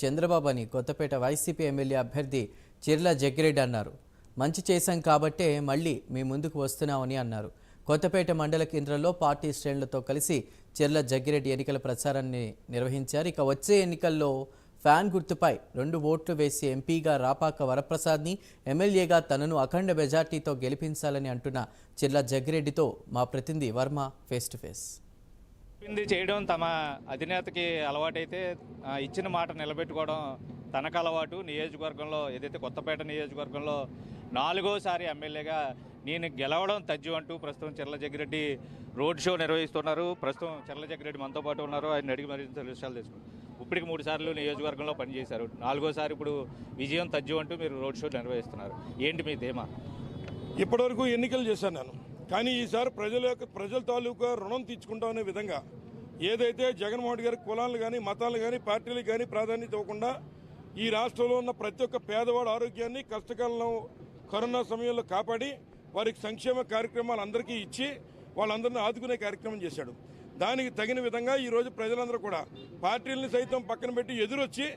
చంద్రబాబు అని Kothapeta YCP MLA అభ్యర్థి చిర్ల జగ్గిరెడ్డి అన్నారు. మంచి చేశాం కాబట్టే మళ్ళీ మీ ముందుకు వస్తున్నామని అన్నారు. కొత్తపేట మండల కేంద్రంలో పార్టీ శ్రేణులతో కలిసి చిర్ల జగ్గిరెడ్డి ఎన్నికల ప్రచారాన్ని నిర్వహించారు. ఇక వచ్చే ఎన్నికల్లో ఫ్యాన్ గుర్తుపై 2 ఓట్లు వేసి ఎంపీగా రాపాక వరప్రసాద్ని, ఎమ్మెల్యేగా తనను అఖండ మెజార్టీతో గెలిపించాలని అంటున్న చిర్ల జగ్గిరెడ్డితో మా ప్రతినిధి వర్మ ఫేస్ టు ఫేస్. చేయడం తమ అధినేతకి అలవాటైతే ఇచ్చిన మాట నిలబెట్టుకోవడం తనకు అలవాటు. నియోజకవర్గంలో ఏదైతే కొత్తపేట నియోజకవర్గంలో 4వసారి ఎమ్మెల్యేగా నేను గెలవడం తజ్జు అంటూ ప్రస్తుతం చిర్ల జగ్గిరెడ్డి రోడ్ షో నిర్వహిస్తున్నారు. ప్రస్తుతం చిర్ల జగ్గిరెడ్డి మనతో పాటు ఉన్నారు. ఆయన అడిగి మరింత విషయాలు తెలుసుకున్నారు. ఇప్పటికి 3 సార్లు నియోజకవర్గంలో పనిచేశారు. 4వసారి ఇప్పుడు విజయం తజ్జు అంటూ మీరు రోడ్ షో నిర్వహిస్తున్నారు. ఏంటి మీ ధీమా? ఇప్పటివరకు ఎన్నికలు చేశాను నేను, కానీ ఈసారి ప్రజల తాలూకా రుణం తీర్చుకుంటామనే విధంగా ఏదైతే జగన్మోహన్ రెడ్డి గారి కులాలు కానీ మతాలు కానీ పార్టీలకు కానీ ప్రాధాన్యత ఇవ్వకుండా ఈ రాష్ట్రంలో ఉన్న ప్రతి ఒక్క పేదవాడు ఆరోగ్యాన్ని కష్టకాలంలో కరోనా సమయంలో కాపాడి వారికి సంక్షేమ కార్యక్రమాలు అందరికీ ఇచ్చి వాళ్ళందరినీ ఆదుకునే కార్యక్రమం చేశాడు. దానికి తగిన విధంగా ఈరోజు ప్రజలందరూ కూడా పార్టీలని సైతం పక్కన పెట్టి ఎదురొచ్చి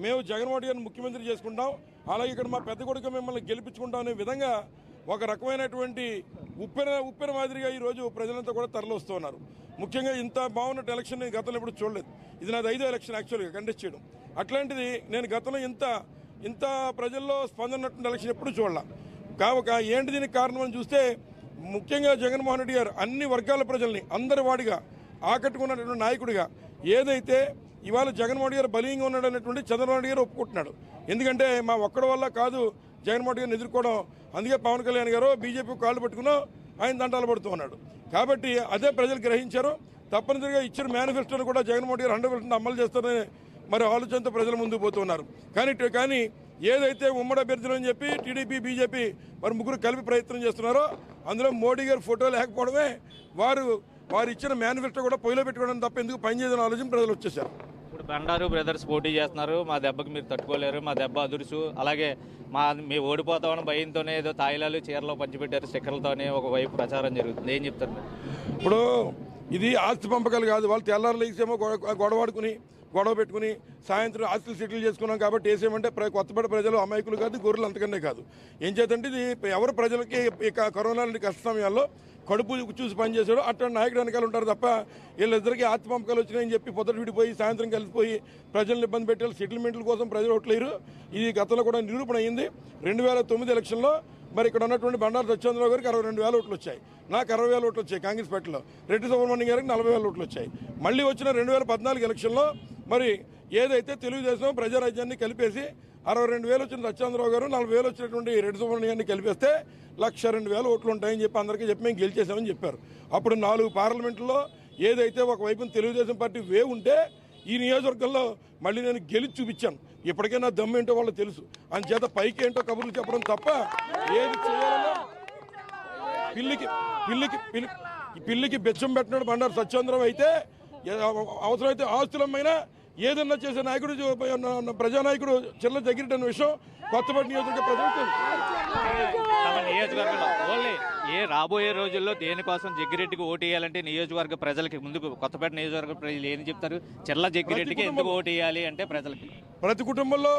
మేము జగన్మోహన్ రెడ్డి గారిని ముఖ్యమంత్రి చేసుకుంటాం, అలాగే ఇక్కడ మా పెద్ద కొడుకు మిమ్మల్ని గెలిపించుకుంటాం అనే విధంగా ఒక రకమైనటువంటి ఉప్పెన మాదిరిగా ఈరోజు ప్రజలంతా కూడా తరలిస్తూ ఉన్నారు. ముఖ్యంగా ఇంత బాగున్నట్టు ఎలక్షన్ నేను గతంలో ఎప్పుడు చూడలేదు. ఇది నాది 5వ ఎలక్షన్ యాక్చువల్గా కంటెస్ట్ చేయడం. అట్లాంటిది నేను గతంలో ఇంత ప్రజల్లో స్పందన ఉన్నటువంటి ఎలక్షన్ ఎప్పుడు చూడలే. కావక ఏంటి దీనికి కారణం అని చూస్తే ముఖ్యంగా జగన్మోహన్ రెడ్డి గారు అన్ని వర్గాల ప్రజల్ని అందరి వాడిగా ఆకట్టుకున్నటువంటి నాయకుడిగా ఏదైతే ఇవాళ జగన్మోహన్ రెడ్డి గారు బలీయంగా ఉన్నాడు అనేటువంటి చంద్రబాబు నాయుడు గారు ఒప్పుకుంటున్నాడు. ఎందుకంటే మా ఒక్కడి వల్ల కాదు జగన్మోహన్ రెడ్డి గారిని ఎదుర్కోవడం, అందుకే పవన్ కళ్యాణ్ గారు బీజేపీ కాళ్ళు పట్టుకున్నా ఆయన దండాలు పడుతూ ఉన్నాడు. కాబట్టి అదే ప్రజలు గ్రహించారు. తప్పనిసరిగా ఇచ్చిన మేనిఫెస్టోను కూడా జగన్మోహన్ రెడ్డి గారు 100% అమలు చేస్తారని మరి ఆలోచనతో ప్రజల ముందుకు పోతున్నారు. కానీ ఏదైతే ఉమ్మడి అభ్యర్థులు అని చెప్పి టీడీపీ బీజేపీ మరి ముగ్గురు కలిపి ప్రయత్నం చేస్తున్నారో అందులో మోడీ గారి ఫోటో లేకపోవడమే వారు ఇచ్చిన మేనిఫెస్టో కూడా పొయ్యిలో పెట్టుకోవడం తప్ప ఎందుకు పనిచేయదని ఆలోచన ప్రజలు వచ్చేసారు. ఇప్పుడు బండారు బ్రదర్స్ పోటీ చేస్తున్నారు. మా దెబ్బకి మీరు తట్టుకోలేరు, మా దెబ్బ అదురుసు, అలాగే మేము ఓడిపోతామని భయంతోనే ఏదో తాయిలాలు చీరలో పంచిపెట్టారు స్టిక్కర్లతోనే ఒకవైపు ప్రచారం జరుగుతుంది. ఏం చెప్తారు? ఇప్పుడు ఇది ఆస్తి పంపకాలు కాదు. వాళ్ళు తెల్లారులు వేసేమో గొడవ పెట్టుకుని సాయంత్రం ఆస్తులు సెటిల్ చేసుకున్నాం కాబట్టి వేసేమంటే కొత్తపేట ప్రజలు అమాయకులు కాదు, గొర్రెలు అంతకన్నా కాదు. ఏం చేతంటే ఇది ఎవరు ప్రజలకి ఇక కరోనా లాంటి కష్ట సమయాల్లో కడుపు చూసి పనిచేశాడు అట్లాంటి నాయకుడు వెనకాల ఉంటారు తప్ప వీళ్ళిద్దరికీ ఆస్తి పంపకాలు వచ్చినాయని చెప్పి పొద్దుట విడిపోయి సాయంత్రం కలిసిపోయి ప్రజలను ఇబ్బంది పెట్టాలి, సెటిల్మెంట్ల కోసం ప్రజలు ఓట్లేరు. ఇది గతంలో కూడా నిరూపణ అయింది. 2009 ఎలక్షన్లో మరి ఇక్కడ ఉన్నటువంటి బండారు సత్యేంద్రరావు గారికి 62,000 ఓట్లు వచ్చాయి, నాకు 60,000 ఓట్లు వచ్చాయి కాంగ్రెస్ పార్టీలో, రెడ్డి సుబ్రహ్మణ్యం గారికి 40,000 ఓట్లు వచ్చాయి. మళ్ళీ వచ్చిన 2014 ఎలక్షన్లో మరి ఏదైతే తెలుగుదేశం ప్రజారాజ్యాన్ని కలిపేసి 62,000 వచ్చిన సత్యేంద్రరావు గారు 40,000 వచ్చినటువంటి రెడ్డి సుబ్రహ్మణ్యాన్ని కలిపేస్తే 102,000 ఓట్లు ఉంటాయని చెప్పి అందరికీ చెప్పి మేము గెలిచేసామని చెప్పారు. అప్పుడు 4 పార్లమెంట్లో ఏదైతే ఒకవైపున తెలుగుదేశం పార్టీ వేవ్ ఉంటే ఈ నియోజకవర్గంలో మళ్ళీ నేను గెలిచి చూపించాను. ఇప్పటికైనా దమ్ము ఏంటో వాళ్ళు తెలుసు. అందుచేత పైకి ఏంటో కబుర్లు చెప్పడం తప్ప ఏది చేయాలన్నా పిల్లికి బెచ్చం పెట్టినాడు బండారు సత్యేంద్రరావు అయితే అవసరమైతే ఆస్తులమైనా ఏదన్నా చేసే నాయకుడు ప్రజానాయకుడు చిర్ల జగ్గిరెడ్డి అనే విషయం కొత్తపేట నియోజకవర్గ ప్రజలకు రాబోయే రోజుల్లో దేనికోసం జగ్గిరెడ్డికి ఓటు వేయాలంటే నియోజకవర్గ ప్రజలకి ముందుకు కొత్తపేట నియోజకవర్గ ప్రజలు ఏం చెప్తారు? చిర్ల జగ్గిరెడ్డికి ఎందుకు ఓటు వేయాలి అంటే ప్రజలకి ప్రతి కుటుంబంలో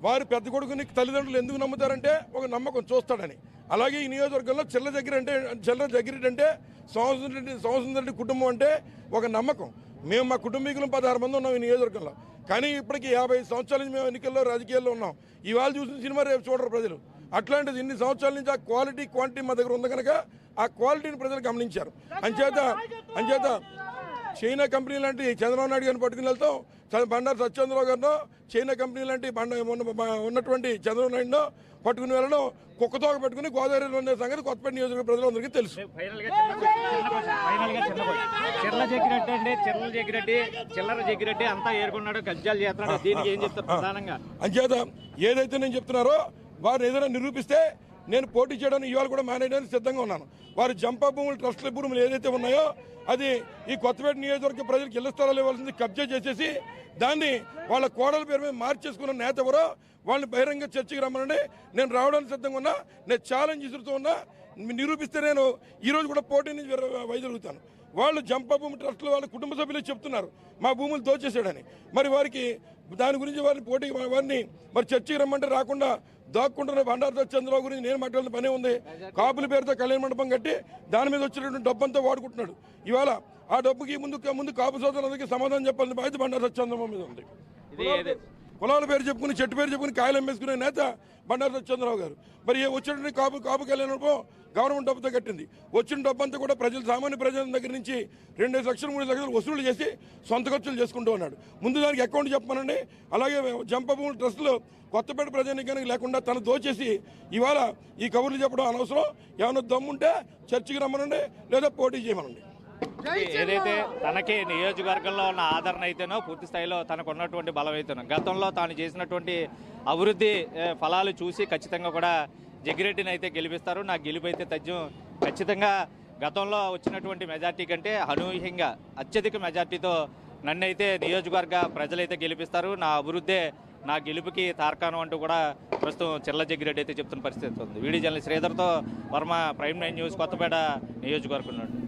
వారి పెద్ద కొడుకుని తల్లిదండ్రులు ఎందుకు నమ్ముతారంటే ఒక నమ్మకం చూస్తాడని. అలాగే ఈ నియోజకవర్గంలో చిర్ల జగ్గిరెడ్డి అంటే సంవత్సరం రెడ్డి కుటుంబం అంటే ఒక నమ్మకం. మేము మా కుటుంబీకులు 16 మంది ఉన్నాం ఈ నియోజకవర్గంలో. కానీ ఇప్పటికీ 50 సంవత్సరాల నుంచి మేము ఎన్నికల్లో రాజకీయాల్లో ఉన్నాం. ఇవాళ చూసిన సినిమా రేపు చూడరు ప్రజలు. అట్లాంటిది ఇన్ని సంవత్సరాల నుంచి ఆ క్వాలిటీ క్వాంటిటీ మా దగ్గర ఉంది కనుక ఆ క్వాలిటీని ప్రజలు గమనించారు. అంచేత చైనా కంపెనీ లాంటి చంద్రబాబు నాయుడు గారిని పట్టుకుని వెళ్తాం, బండారు సత్యేంద్రరావు గారినో చైనా కంపెనీ లాంటి ఉన్నటువంటి చంద్రబాబు నాయుడునో పట్టుకుని వెళ్ళడం కుక్కతోక పెట్టుకుని గోదావరిలో ఉండే సంగతి కొత్తపేట నియోజకవర్గ ప్రజలందరికీ తెలుసు. చిల్లర జగ్గిరెడ్డి అంతా ఏరుకున్నాడు, కబ్జాలు చేస్తున్నాడు, దీనికి ఏం చెప్తారు ప్రధానంగా? అంచేత ఏదైతే నేను చెప్తున్నారో వారు ఏదైనా నిరూపిస్తే నేను పోటీ చేయడానికి ఇవాళ కూడా మేనేయడానికి సిద్ధంగా ఉన్నాను. వారి జంపా భూములు ట్రస్ట్ల భూములు ఏదైతే ఉన్నాయో అది ఈ కొత్తపేట నియోజకవర్గ ప్రజలకు ఇళ్ల స్థలాలు ఇవ్వాల్సింది కబ్జా చేసేసి దాన్ని వాళ్ళ కోడల పేరు మీద మార్చేసుకున్న నేత ఎవరో వాళ్ళని బహిరంగ చర్చకి రమ్మనండి. నేను రావడానికి సిద్ధంగా ఉన్నా, నేను ఛాలెంజ్ ఇస్తుతూ ఉన్నా. నిరూపిస్తే నేను ఈరోజు కూడా పోటీ నుంచి వైదొలుగుతాను. వాళ్ళు జంపా భూమి ట్రస్టులు వాళ్ళ కుటుంబ సభ్యులు చెప్తున్నారు మా భూములు దోచేసాడని. మరి వారికి దాని గురించి వారిని వారిని మరి చర్చకి రమ్మంటే రాకుండా దాక్కుంటున్న బండారు సత్యేంద్రరావు గురించి నేను మాట్లాడిన పనే ఉంది. కాపుల పేరుతో కళ్యాణ మండపం కట్టి దాని మీద వచ్చినటువంటి డబ్బంతా వాడుకుంటున్నాడు. ఇవాళ ఆ డబ్బుకి ముందు కాపు సోదరులందరికీ సమాధానం చెప్పాలని బాధ్యత బండారు సత్యేంద్రరావు మీద ఉంది. కులాల పేరు చెప్పుకుని చెట్టు పేరు చెప్పుకుని కాయలు అమ్మేసుకునే నేత బండారు సత్యేంద్రరావు గారు. మరి వచ్చినటువంటి కాపు కళ్యాణ మండపం గవర్నమెంట్ డబ్బుతో కట్టింది. వచ్చిన డబ్బు అంతా కూడా సామాన్య ప్రజల దగ్గర నుంచి 2 లక్షలు 3 లక్షలు వసూలు చేసి సొంత ఖర్చులు చేసుకుంటూ ఉన్నాడు. ముందు దానికి అకౌంట్ చెప్పమనండి. అలాగే జంపభూముల ట్రస్టులో కొత్తపేట ప్రజానీకానికి లేకుండా తను దోచేసి ఇవాళ ఈ కబుర్లు చెప్పడం అనవసరం. ఏమైనా దమ్ముంటే చర్చికి రమ్మనండి, లేదా పోటీ చేయమనండి. ఏదైతే తనకి నియోజకవర్గంలో ఉన్న ఆదరణ అయితేనో పూర్తి స్థాయిలో తనకు ఉన్నటువంటి బలం అయితేనో గతంలో తాను చేసినటువంటి అభివృద్ధి ఫలాలు చూసి ఖచ్చితంగా కూడా జగ్గిరెడ్డిని అయితే గెలిపిస్తారు. నా గెలుపు అయితే తథ్యం. ఖచ్చితంగా గతంలో వచ్చినటువంటి మెజార్టీ కంటే అనూహ్యంగా అత్యధిక మెజార్టీతో నన్నైతే నియోజకవర్గ ప్రజలైతే గెలిపిస్తారు. నా అభివృద్ధే నా గెలుపుకి తార్కాణం అంటూ కూడా ప్రస్తుతం చిర్ల జగ్గిరెడ్డి అయితే చెప్తున్న పరిస్థితి ఉంది. వీడియో జర్నలిస్ట్ శ్రీధర్తో వర్మ, ప్రైమ్ 9 న్యూస్, కొత్తపేట నియోజకవర్గం నుండి.